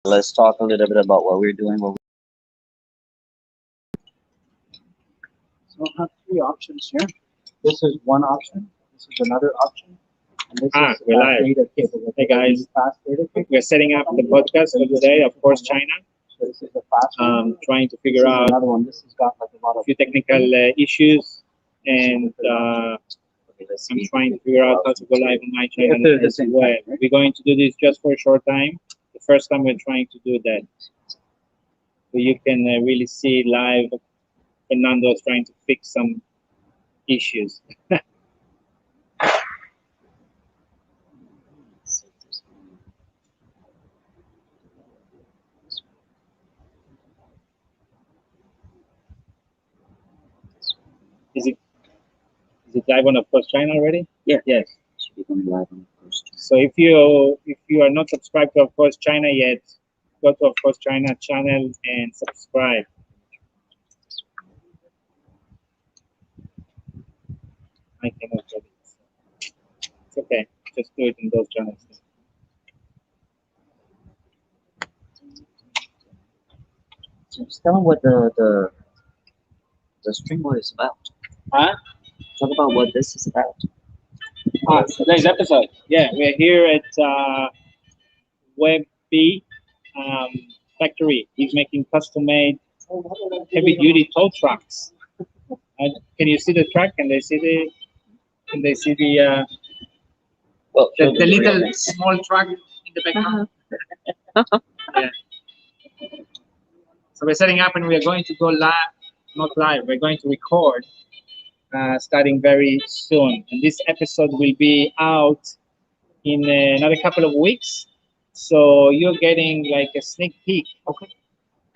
Let's talk a little bit about what we're doing. So I have three options here. This is one option. This is another option. And this is we're live. data cable. Hey guys, Fast data cable. we're setting up the podcast for today. Of course, China. So this is the fast one. Trying to This figure is out another one. This has got like a lot a of few technical issues, and I'm trying to figure out how to go live on my channel If they're the as same well. time, right? We're going to do this just for a short time. The first time we're trying to do that, so you can really see live. Fernando is trying to fix some issues. Is it live on Of Course China already? Yeah. Yes. Should be going live on Of Course. So if you are not subscribed to Of Course China yet, go to Of Course China channel and subscribe. I cannot get it. It's okay. Just do it in those channels. Just tell them what the Streamboard is about. Huh? Talk about what this is about. Today's episode. Yeah, we're here at WebB factory. He's making custom-made heavy-duty tow trucks. Can you see the truck? Can they see the? Can they see the? Well, The little small truck in the background. Yeah. So we're setting up, and we are going to go live. Not live. We're going to record starting very soon. And this episode will be out in another couple of weeks. So you're getting like a sneak peek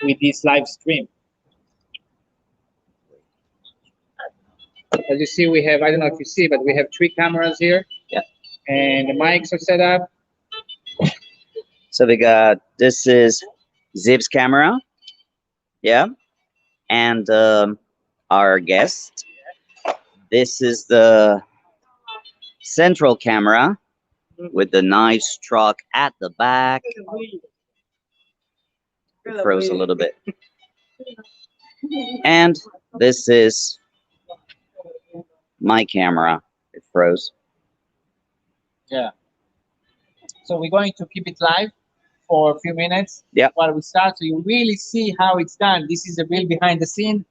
with this live stream. As you see, we have, I don't know if you see, but we have 3 cameras here. Yeah. And the mics are set up. So we got, this is Zip's camera. Yeah. And our guest. This is the central camera with the nice truck at the back. It froze a little bit. And this is my camera. It froze. Yeah. So we're going to keep it live for a few minutes while we start, so you really see how it's done. This is the real behind the scene.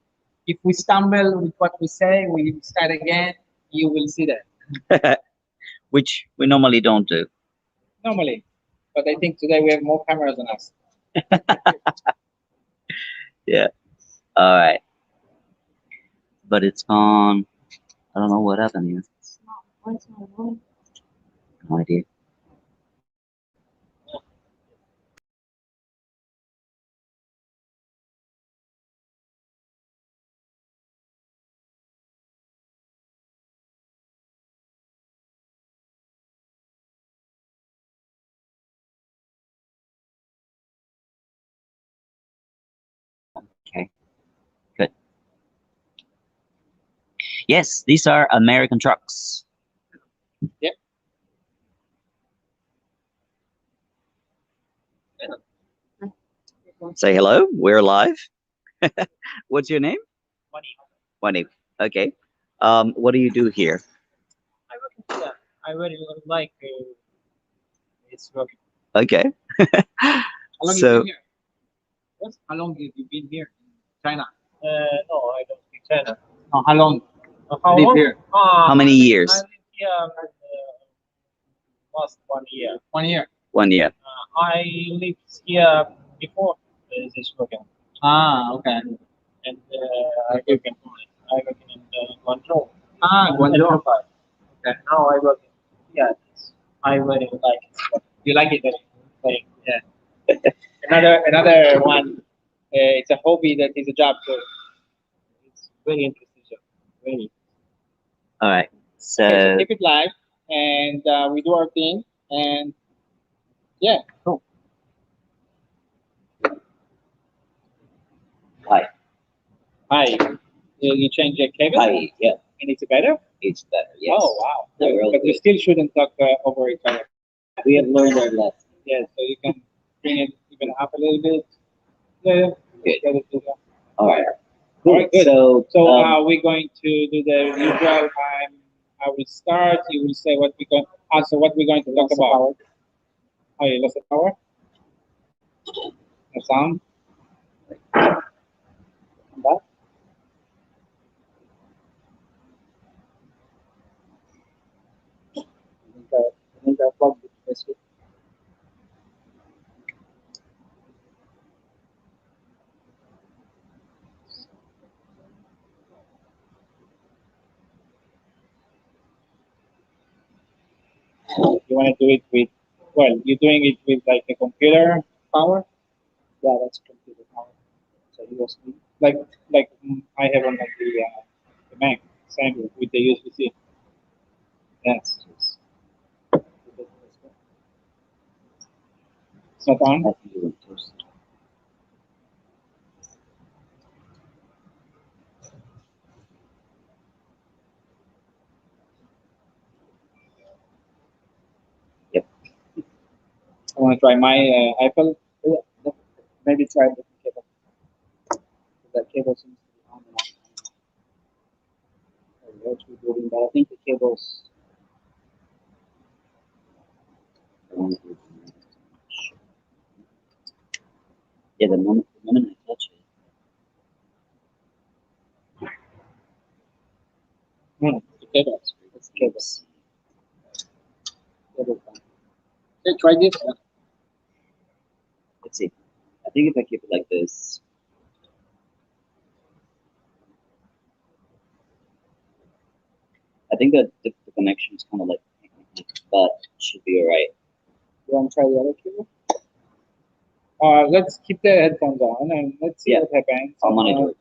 If we stumble with what we say, we start again, you will see that. Which we normally don't do. Normally. But I think today we have more cameras than us. Yeah. All right. But it's gone. I don't know what happened here. No idea. Okay. Good. Yes, these are American trucks. Yep. Say hello. We're live. What's your name? Money. Wani. Okay. What do you do here? I work in China. I really like it's working. Okay. How long So- have you been here? What? How long have you been here in China? No, I don't speak China. Oh, how long? How live long? here? How many years? I live here last 1 year. 1 year. 1 year. I lived here before this program. Okay. And I work in Guangzhou. Guangzhou. Okay. Now I work in I really like it. You like it? Like, yeah. another one. It's a hobby that is a job too. It's very interesting job. Really. All right. So, Okay, so keep it live, and we do our thing, and yeah, cool. hi. Hi. You change your cable? Hi. Yeah. And it's better? It's better. Yes. Oh, wow. They're real But you good. still shouldn't talk over each other. We have learned our lesson. Yeah, so you can bring it even up a little bit. Yeah, Good. get it bigger. All right. All right, good. So, So we're going to do the usual. I will start. You will say what we're going. So what we're going to talk about. Oh, you lost the power. The sound. Come back. I think I plugged it this way. You want to do it with, well, you're doing it with like a computer power, Yeah, that's computer power. So USB. like I have on like the Mac, same with the USB-C. Yes, Put it this way. it's not on. I think you went first. Yep. I want to try my iPhone. Yeah, maybe try a different cable. That cable seems to be on and off. It's rebooting, but I think the cable's Yeah, the moment I touch it, The cable. it's the cable. Cable's fine. Okay, try this. let's see. I think if I keep it like this, I think that the connection is kind of like, but should be alright. You want to try the other cable? Let's keep the headphones on and let's see Yeah. what happens. I'll monitor it.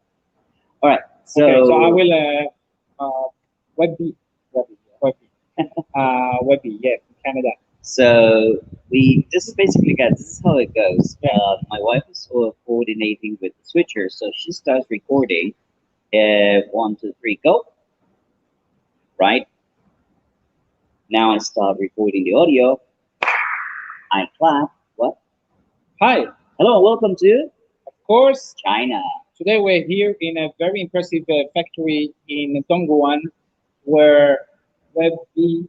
All right. So, Okay, so I will Webby, Webby, yeah, from Canada. So this is basically, guys, this is how it goes. My wife is coordinating with the switcher, so she starts recording. 1, 2, 3, go. Right now, I start recording the audio. I clap. What? Hi, Hello, and welcome to of course. China. Today we're here in a very impressive factory in Dongguan, where Webby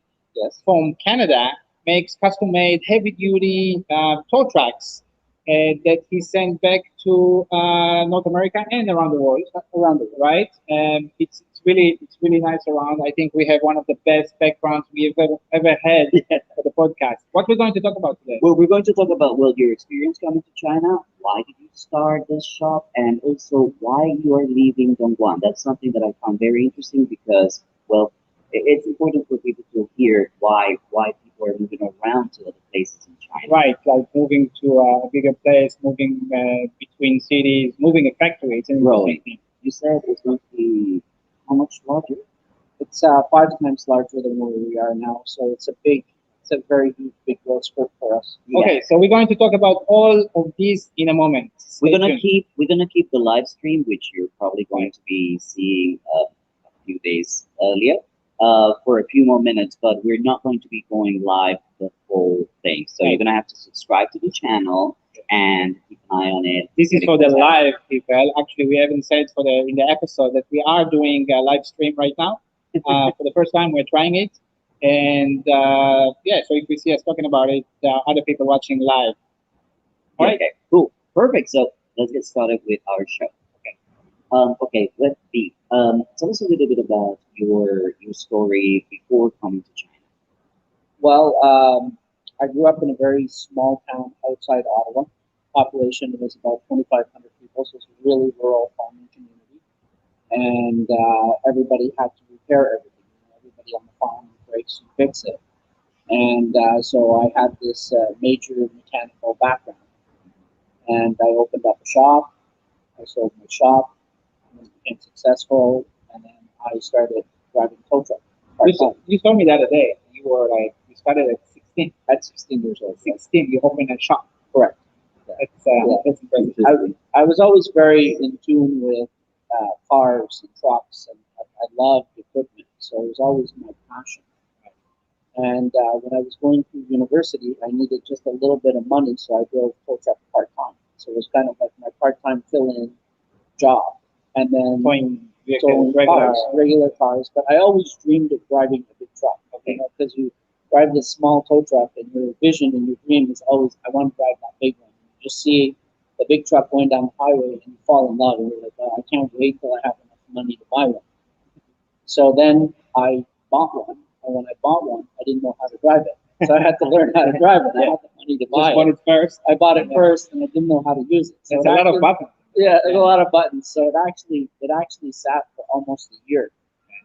from Canada makes custom-made heavy-duty tow trucks that he sent back to North America and around the world. Right? It's really nice around. I think we have one of the best backgrounds we've ever had for the podcast. What we're going to talk about today? Well, we're going to talk about, well, your experience coming to China. Why did you start this shop, and also why you are leaving Dongguan? That's something that I found very interesting because, well, it's important for people to hear why people are moving around to other places in China. Right, like moving to a bigger place, moving between cities, moving a factory. It's an Growing. interesting thing. You said it's going to be how much larger? It's 5 times larger than where we are now, so it's a very huge, big growth spurt for us. Okay, so we're going to talk about all of these in a moment. Stay We're gonna tuned. keep the live stream, which you're probably going to be seeing a few days earlier, for a few more minutes. But we're not going to be going live the whole thing. So you're gonna have to subscribe to the channel and keep an eye on it. This is for the live people. Actually, we haven't said for the in the episode that we are doing a live stream right now. For the first time, we're trying it, and yeah. So if you see us talking about it, other people watching live. All right. Okay, cool, perfect. So let's get started with our show. Okay, let's see. Tell us a little bit about your story before coming to China. Well, I grew up in a very small town outside Ottawa. Population was about 2,500 people, so it's a really rural farming community. And everybody had to repair everything. Everybody on the farm breaks and fix it. And so I had this major mechanical background. And I opened up a shop. I sold my shop, and became successful, and then I started driving tow truck. You told me the other day you were like you started at 16. At 16 years old. 16, you opened a shop. Correct. That's impressive. I was always very in tune with cars and trucks, and I loved equipment, so it was always my passion. And when I was going through university, I needed just a little bit of money, so I drove tow truck part time. So it was kind of like my part time fill in job. And then Towing towing vehicles, regular. cars, regular cars. But I always dreamed of driving a big truck. Okay. Because you drive this small tow truck, and your vision and your dream is always, I want to drive that big one. You just see the big truck going down the highway, and you fall in love, and you're like, oh, I can't wait till I have enough money to buy one. So then I bought one, and when I bought one, I didn't know how to drive it. So I had to learn how to drive it. I had the money to buy Just bought it. it first. I bought it first, and I didn't know how to use it. So It's it a lot of actually- buttons. Yeah, there's a lot of buttons. So it actually sat for almost a year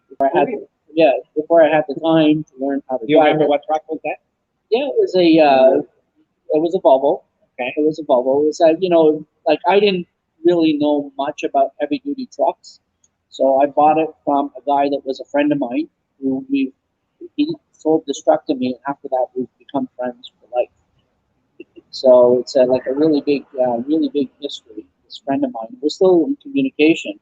before I had before I had the time to learn how to Do you drive remember it. what truck was that? Yeah, it was a Volvo. Okay. It was a Volvo. It was like I didn't really know much about heavy duty trucks, so I bought it from a guy that was a friend of mine who he sold this truck to me, and after that we've become friends for life. So it's like a really big history. This friend of mine, we're still in communication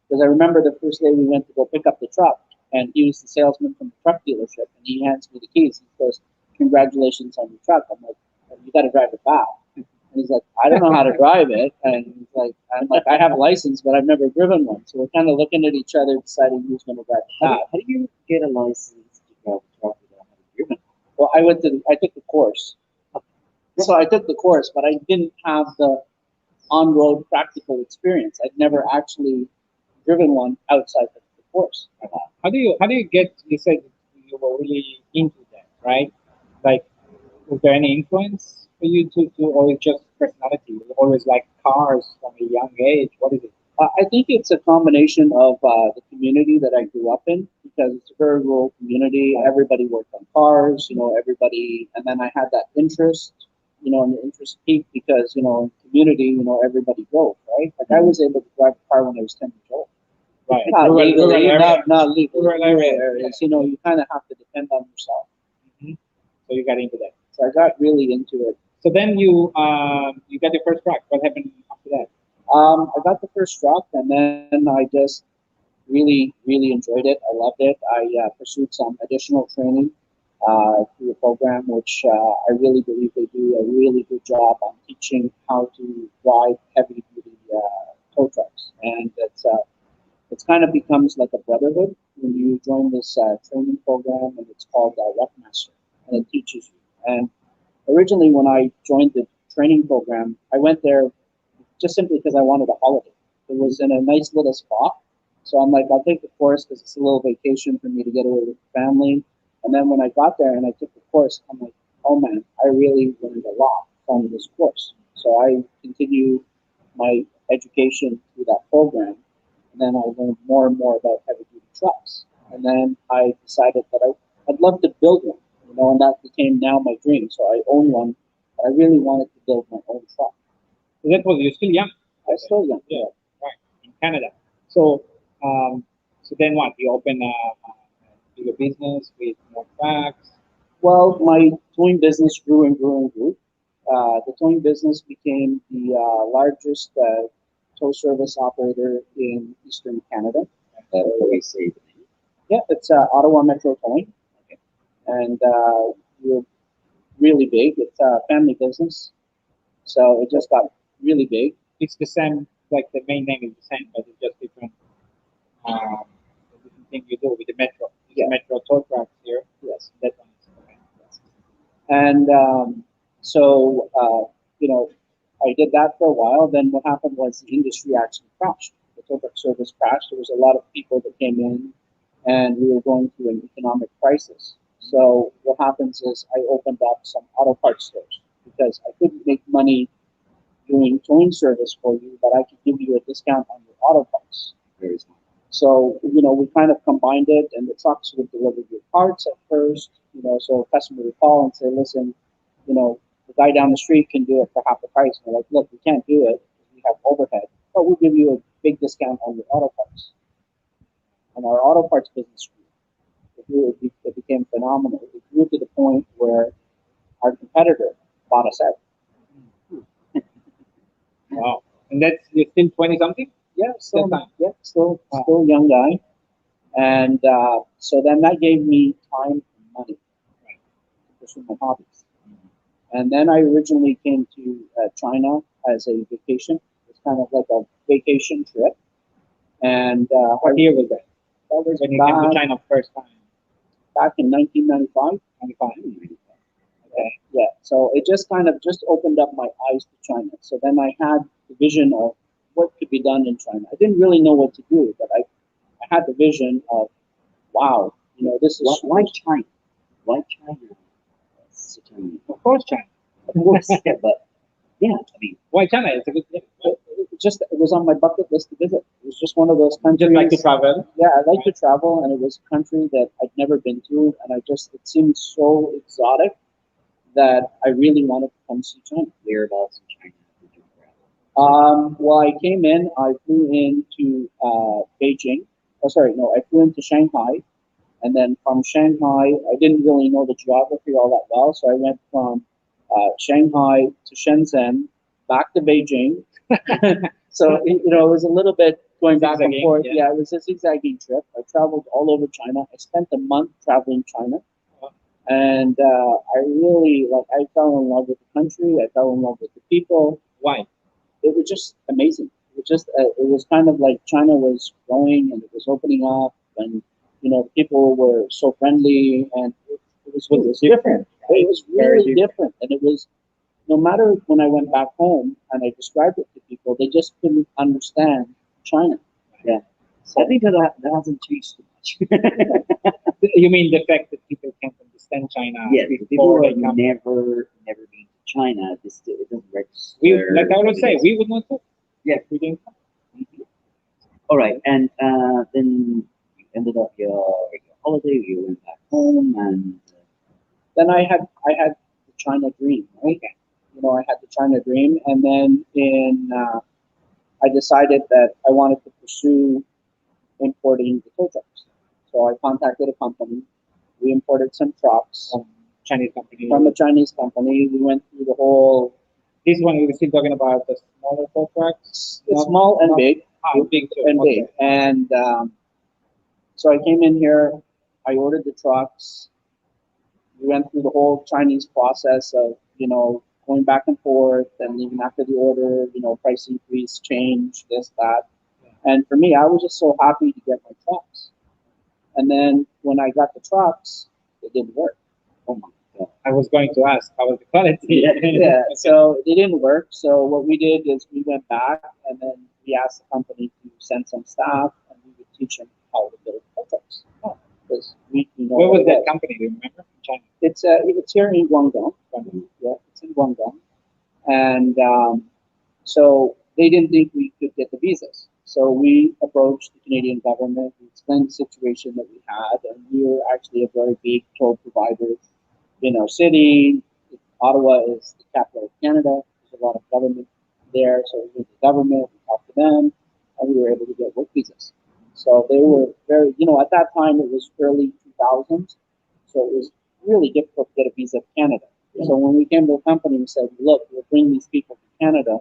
because I remember the first day we went to go pick up the truck, and he was the salesman from the truck dealership, and he hands me the keys. He goes, "Congratulations on your truck." I'm like, "You got to drive it back." And he's like, "I don't know how to drive it," and I'm like, "I have a license, but I've never driven one." So we're kind of looking at each other, deciding who's going to drive it back. How do you get a license to drive a truck without having driven? Well, I took the course. So I took the course, but I didn't have the on-road practical experience. I'd never actually driven one outside the course. How do you get? You said you were really into that, right? Like, was there any influence for you to or it's just personality? You always like cars from a young age. What is it? I think it's a combination of the community that I grew up in, because it's a very rural community. Everybody worked on cars, everybody, and then I had that interest, and the interest peaked because, in community, everybody drove, right? Like I was able to drive a car when I was 10 years old. Right. Not Rural legally, area. not legally. Rural area. Areas, you kind of have to depend on yourself. Mhm. So you got into that. So I got really into it. So then you got your first truck. What happened after that? I got the first truck, and then I just really, really enjoyed it. I loved it. I pursued some additional training through a program, which I really believe they do a really good job on teaching how to drive heavy duty tow trucks. And it's kind of becomes like a brotherhood when you join this training program, and it's called Webmaster, and it teaches you. And originally, when I joined the training program, I went there just simply because I wanted a holiday. It was in a nice little spot. So I'm like, I'll take the course because it's a little vacation for me to get away with the family. And then when I got there and I took the course, I'm like, oh man, I really learned a lot from this course. So I continued my education through that program. And then I learned more and more about heavy duty trucks. And then I decided that I'd love to build one, and that became now my dream. So I own one, but I really wanted to build my own truck. So that was you're still young. I was still young. Yeah, right. In Canada. So so then what? You open a bigger business with more trucks. Well, my towing business grew and grew and grew. The towing business became the largest tow service operator in Eastern Canada. We say the name. Yeah, it's Ottawa Metro Towing, and we're really big. It's a family business, so it just got really big. It's the same. Like the main name is the same, but it's just different. Different thing you do with the metro. It's Yeah. metro tow trucks here. Yes. That one is okay. And so, I did that for a while. Then what happened was the industry actually crashed. The tow truck service crashed. There was a lot of people that came in, and we were going through an economic crisis. So what happens is I opened up some auto parts stores because I couldn't make money doing towing service for you, but I could give you a discount on your auto parts. Very small. So, we kind of combined it, and the trucks would deliver your parts at first, so a customer would call and say, listen, the guy down the street can do it for half the price. And we're like, look, we can't do it. We have overhead, but we'll give you a big discount on your auto parts. And our auto parts business grew. It became phenomenal. It grew to the point where our competitor bought us out. Wow. And that's you're still 20 something? Yeah, Still time. still a young guy. And so then that gave me time and money. pursue my hobbies. And then I originally came to China as a vacation. It's kind of like a vacation trip. And What year was that? that was When you came to China first time? back in 1995. 95. Yeah, so it just kind of just opened up my eyes to China. So then I had the vision of what could be done in China. I didn't really know what to do, but I had the vision of, wow, this is Why China? Why China? Such a- Of course, China. Of course, yeah, but yeah, I mean, Why China? It's a good thing. it was on my bucket list to visit. It was just one of those countries. Just like to travel. Yeah, I like to travel, and it was a country that I'd never been to, and it seemed so exotic that I really wanted to come see China. whereabouts in China did you travel? Well, I came in, I flew into Beijing. Oh, sorry, no, I flew into Shanghai. And then from Shanghai, I didn't really know the geography all that well. So I went from Shanghai to Shenzhen, back to Beijing. So, it was a little bit going back and Zigzagging, forth. yeah. Yeah, it was a zigzagging trip. I traveled all over China. I spent a month traveling China. And I really, I fell in love with the country. I fell in love with the people. Why? It was just amazing. It was kind of like China was growing and it was opening up, and people were so friendly, and it was different. It was Very really different, and it was no matter when I went back home and I described it to people, they just couldn't understand China. Yeah, so I think that hasn't changed too much. You mean the fact that people can't understand China Yes, people before who they have come? never been to China, it doesn't register. Like I would say, we would not talk. Yeah. We didn't come. All right, and then you ended up your holiday. You went back home, and Then I had the China dream, right? I had the China dream, and then I decided that I wanted to pursue importing the tow trucks. So I contacted a company. We imported some trucks Chinese company. from a Chinese company. We went through the whole This one we were still talking about the smaller tow trucks. small and big, Big too. and Okay. big. And so I came in here. I ordered the trucks. We went through the whole Chinese process of going back and forth, and even after the order, price increase, change, this, that. And for me, I was just so happy to get my trucks. And then when I got the trucks, it didn't work. oh my god, I was going to ask how was the quality. Yeah, so it didn't work. So what we did is we went back and then we asked the company to send some staff, and we would teach them how to build trucks. Because Where was that company? Do you remember? In China. It's here in Guangdong. Yeah, it's in Guangdong. And so they didn't think we could get the visas. So we approached the Canadian government. We explained the situation that we had, and we were actually a very big toll provider in our city. Ottawa is the capital of Canada. There's a lot of government there, so we went to the government, we talked to them, and we were able to get work visas. So they were very, at that time it was early 2000s, so it was really difficult to get a visa to Canada. So when we came to the company and said, look, we'll bring these people to Canada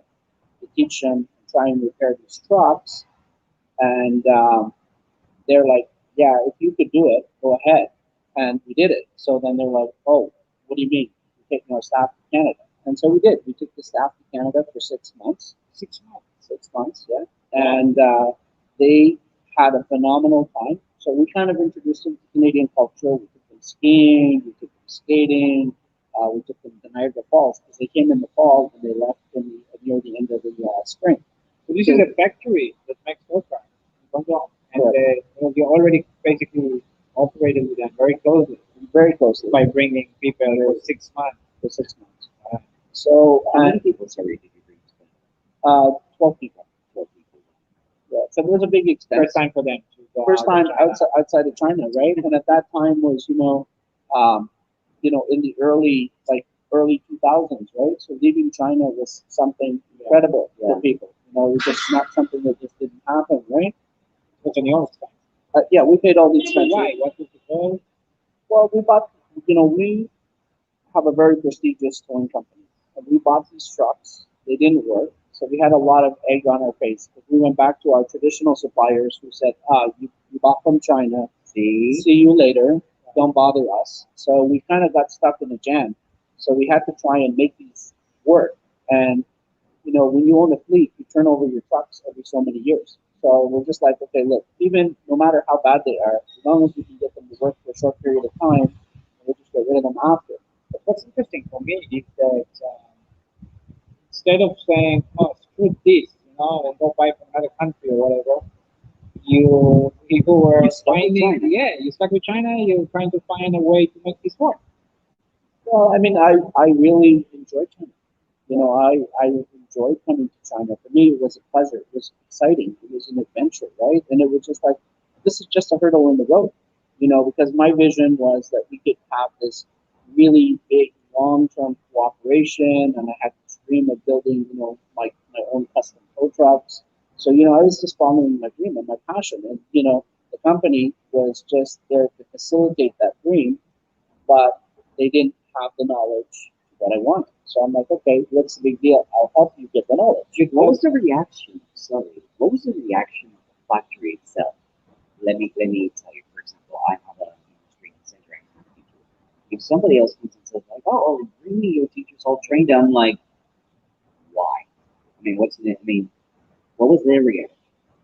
to teach them and try and repair these trucks, and they're like, yeah, if you could do it, go ahead. And we did it. So then they're like, oh, what do you mean? You're taking our staff to Canada. And so we did. We took the staff to Canada for 6 months. 6 months. 6 months, yeah. And they had a phenomenal time. So we kind of introduced them to Canadian culture. We took them skiing, we took them skating, we took them to Niagara Falls because they came in the fall and they left near the end of the spring. So this is a factory that makes tow trucks in Guangdong, and you already basically operated with them very closely. Very closely. By bringing people for 6 months. For 6 months. So how many people? Sorry, did you bring to Canada? 12 people. 12 people. Yeah, so it was a big expense. First time for them to go First out time of China. outside of China, right? And at that time was in the early 2000s, right? So leaving China was something incredible for people. It was just not something that just didn't happen, right? What's on your expense? Yeah, we paid all the expenses. Why? What was the goal? Well, we bought. We have a very prestigious towing company, and we bought these trucks. They didn't work, so we had a lot of egg on our face. But we went back to our traditional suppliers who said, you bought from China. See you later. don't bother us. So we kind of got stuck in a jam. So we had to try and make these work. And when you own a fleet, you turn over your trucks every so many years. So we're just like, okay, look, even no matter how bad they are, as long as we can get them to work for a short period of time, we'll just get rid of them after. But what's interesting for me is that instead of saying, "Oh, screw this," and go buy from another country or whatever, people were You stuck with finding, China. yeah, you stuck with China. You're trying to find a way to make this work. Well, I mean, I really enjoyed China. I enjoyed coming to China. For me, it was a pleasure. It was exciting. It was an adventure, right? And it was just like, this is just a hurdle in the road, because my vision was that we could have this really big, long-term cooperation, and I had this dream of building, my own custom tow trucks. So, I was just following my dream and my passion, and the company was just there to facilitate that dream, but they didn't have the knowledge that I wanted. So I'm like, okay, what's the big deal? I'll help you get the knowledge. What was the reaction? Sorry, what was the reaction of the factory itself? Let me tell you. For example, I have a training center. I have a teacher. If somebody else comes and says like, "Oh, bring me your teachers all trained," I'm like, why? I mean, what was their reaction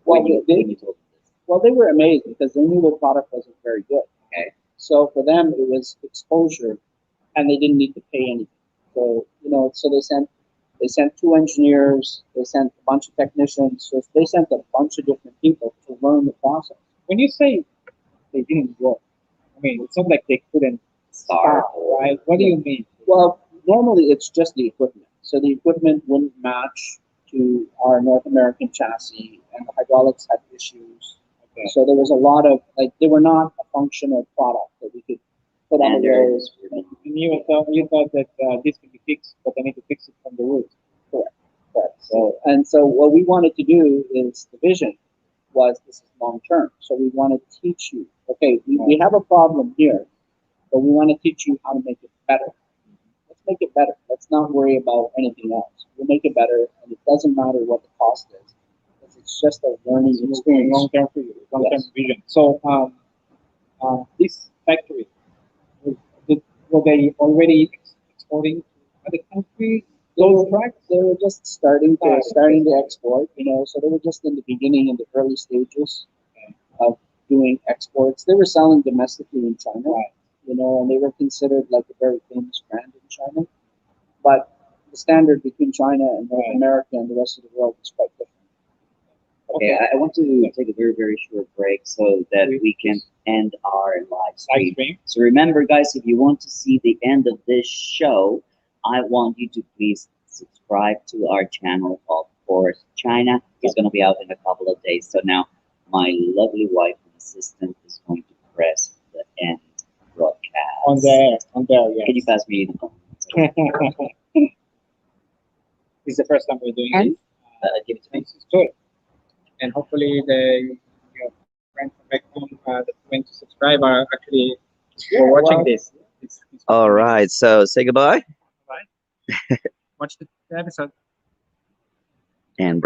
Well, when you told them this? well, they were amazed because they knew their product wasn't very good. Okay. So for them, it was exposure, and they didn't need to pay anything. So so they sent two engineers, they sent a bunch of technicians, so they sent a bunch of different people to learn the process. When you say they didn't work, I mean, it's not like they couldn't Start. right? What do you mean? Well, normally it's just the equipment. So the equipment wouldn't match to our North American chassis, and the hydraulics had issues. Okay. So there was a lot of they were not a functional product that we could put on the road. Standards. And you thought that this could be fixed, but they need to fix it from the root. Correct. Correct. So what we wanted to do is the vision was this is long term. So we want to teach you. Okay, we have a problem here, but we want to teach you how to make it better. Let's make it better. Let's not worry about anything else. We'll make it better, and it doesn't matter what the cost is. Because it's just a learning experience. Long term for you, long term Yes. vision. So this factory, was- did, were they already exporting to other countries? Those trucks? They were just starting to Ah, export. So they were just in the beginning, in the early stages of doing exports. They were selling domestically in China, Right. and they were considered like a very famous brand in China. But the standard between China and North Right. America and the rest of the world is quite different. Okay, I want to take a very, very short break so that we can end our live Live stream. stream. So remember, guys, if you want to see the end of this show, I want you to please subscribe to our channel. Of course, China is going to be out in a couple of days. So now my lovely wife and assistant is going to press the end broadcast. On there, yeah. Can you pass me the phone? This is the first time we're doing And- this. Give it to me. This is good. And hopefully your friends from back home that's going to subscribe are actually watching well- this. It's All right, so say goodbye Watch the episode. and